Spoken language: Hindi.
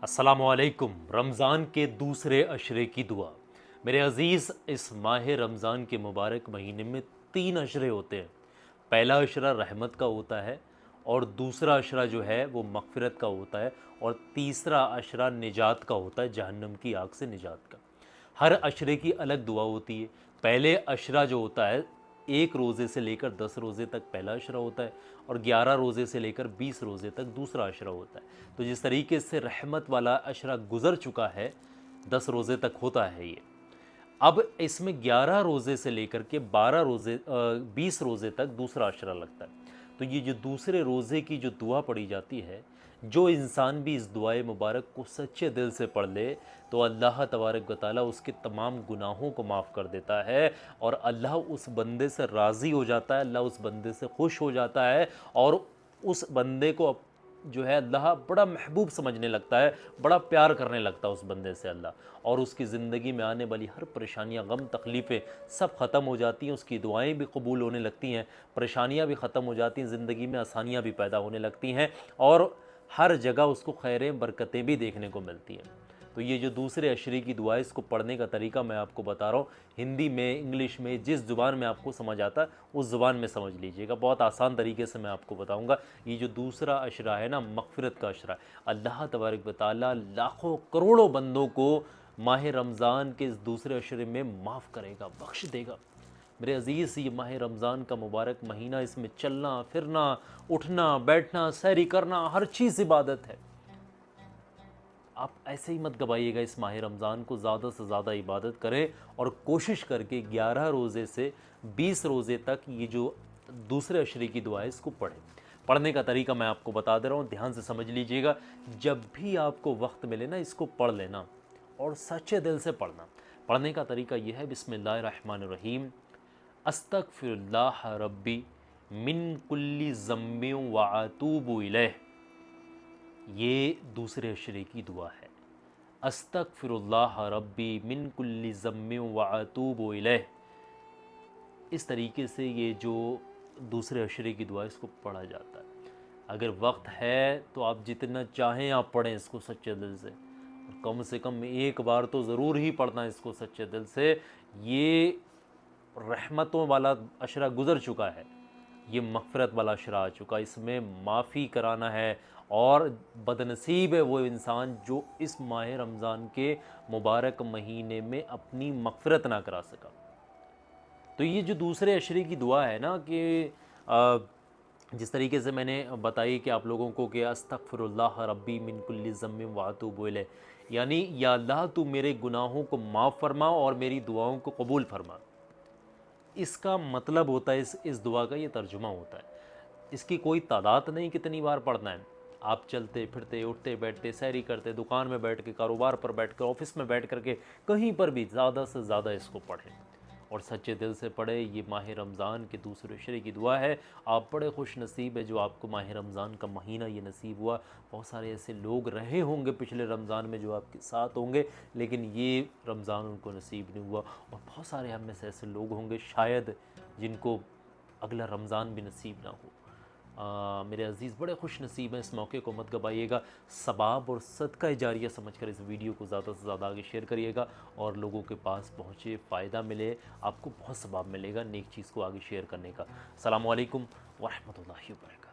अस्सलामुअलैकुम। रमज़ान के दूसरे अशरे की दुआ। मेरे अज़ीज़, इस माह रमज़ान के मुबारक महीने में 3 अशरे होते हैं। पहला अशरा रहमत का होता है, और दूसरा अशरा जो है वो मग़फ़िरत का होता है, और तीसरा अशरा निजात का होता है, जहन्नम की आग से निजात का। हर अशरे की अलग दुआ होती है। पहले अशरा जो होता है, 1 रोज़े से लेकर 10 रोज़े तक पहला अशरा होता है, और 11 रोज़े से लेकर 20 रोज़े तक दूसरा अशरा होता है। तो जिस तरीके से रहमत वाला अशरा गुज़र चुका है, 10 रोज़े तक होता है ये। अब इसमें 11 रोज़े से लेकर के 20 रोज़े तक दूसरा अशरा लगता है। तो ये जो दूसरे रोज़े की जो दुआ पढ़ी जाती है, जो इंसान भी इस दुआए मुबारक को सच्चे दिल से पढ़ ले, तो अल्लाह तबारक व तआला उसके तमाम गुनाहों को माफ़ कर देता है, और अल्लाह उस बंदे से राज़ी हो जाता है, अल्लाह उस बंदे से खुश हो जाता है, और उस बंदे को जो है अल्लाह बड़ा महबूब समझने लगता है, बड़ा प्यार करने लगता है उस बंदे से अल्लाह। और उसकी ज़िंदगी में आने वाली हर परेशानियाँ, गम, तकलीफ़ें सब ख़त्म हो जाती हैं, उसकी दुआएं भी कबूल होने लगती हैं, परेशानियाँ भी ख़त्म हो जाती हैं, ज़िंदगी में आसानियाँ भी पैदा होने लगती हैं, और हर जगह उसको खैरें, बरकतें भी देखने को मिलती हैं। तो ये जो दूसरे अशरे की दुआ है, इसको पढ़ने का तरीका मैं आपको बता रहा हूँ। हिंदी में, इंग्लिश में, जिस ज़ुबान में आपको समझ आता है उस ज़ुबान में समझ लीजिएगा। बहुत आसान तरीके से मैं आपको बताऊँगा। ये जो दूसरा अशरा है ना, मग़फ़िरत का अशरा है। अल्लाह तबारक व तआला लाखों करोड़ों बंदों को माह रमज़ान के इस दूसरे अशरे में माफ़ करेगा, बख्श देगा। मेरे अज़ीज़, ये माह रमज़ान का मुबारक महीना, इसमें चलना फिरना, उठना बैठना, सैरी करना, हर चीज़ इबादत है। आप ऐसे ही मत गवाइएगा इस माह रमज़ान को, ज़्यादा से ज़्यादा इबादत करें, और कोशिश करके 11 रोज़े से 20 रोज़े तक ये जो दूसरे अशरे की दुआ है इसको पढ़ें। पढ़ने का तरीका मैं आपको बता दे रहा हूँ, ध्यान से समझ लीजिएगा। जब भी आपको वक्त मिले ना, इसको पढ़ लेना, और सच्चे दिल से पढ़ना। पढ़ने का तरीका यह है, बिस्मिल्लाहिर्रहमानिर्रहीम, अस्तगफिरुल्लाह रब्बी मिन कुल्ली ज़म्बिन व अतूबु इलैह। ये दूसरे अशरे की दुआ है। अस्तगफिरुल्लाह रब्बी मिन कुल्ली ज़म्बिन व अतूबु इलैह। इस तरीके से ये जो दूसरे अशरे की दुआ है, इसको पढ़ा जाता है। अगर वक्त है तो आप जितना चाहें आप पढ़ें इसको सच्चे दिल से, और कम से कम एक बार तो ज़रूर ही पढ़ना इसको सच्चे दिल से। ये रहमतों वाला अशरा गुज़र चुका है, ये मग़फ़िरत वाला अशरा आ चुका, इसमें माफ़ी कराना है। और बदनसीब है वो इंसान जो इस माह रमज़ान के मुबारक महीने में अपनी मग़फ़िरत ना करा सका। तो ये जो दूसरे अशरे की दुआ है ना, कि जिस तरीके से मैंने बताई कि आप लोगों को, कि अस्तगफिरुल्लाह रब्बी मिन कुल्ली ज़म्बिन व अतूबु इलैह, यानी या अल्लाह तू मेरे गुनाहों को माफ़ फरमा और मेरी दुआओं को कबूल फरमा। इसका मतलब होता है, इस दुआ का ये तर्जुमा होता है। इसकी कोई तादाद नहीं कितनी बार पढ़ना है। आप चलते फिरते, उठते बैठते, सैरी करते, दुकान में बैठ के, कारोबार पर बैठ कर, ऑफिस में बैठ करके, कहीं पर भी ज़्यादा से ज़्यादा इसको पढ़ें, और सच्चे दिल से पढ़े। ये माह रमज़ान के दूसरे अशरे की दुआ है। आप बड़े खुश नसीब है जो आपको माह रमज़ान का महीना ये नसीब हुआ। बहुत सारे ऐसे लोग रहे होंगे पिछले रमज़ान में जो आपके साथ होंगे, लेकिन ये रमज़ान उनको नसीब नहीं हुआ। और बहुत सारे हम में से ऐसे लोग होंगे शायद जिनको अगला रमज़ान भी नसीब ना हो। मेरे अज़ीज़, बड़े खुश नसीब हैं, इस मौके को मत गवाइएगा। सबाब और सदका जारिया समझकर इस वीडियो को ज़्यादा से ज़्यादा आगे शेयर करिएगा, और लोगों के पास पहुँचे, फ़ायदा मिले, आपको बहुत सबाब मिलेगा नेक चीज़ को आगे शेयर करने का। अस्सलामु अलैकुम व रहमतुल्लाहि व बरकातहू।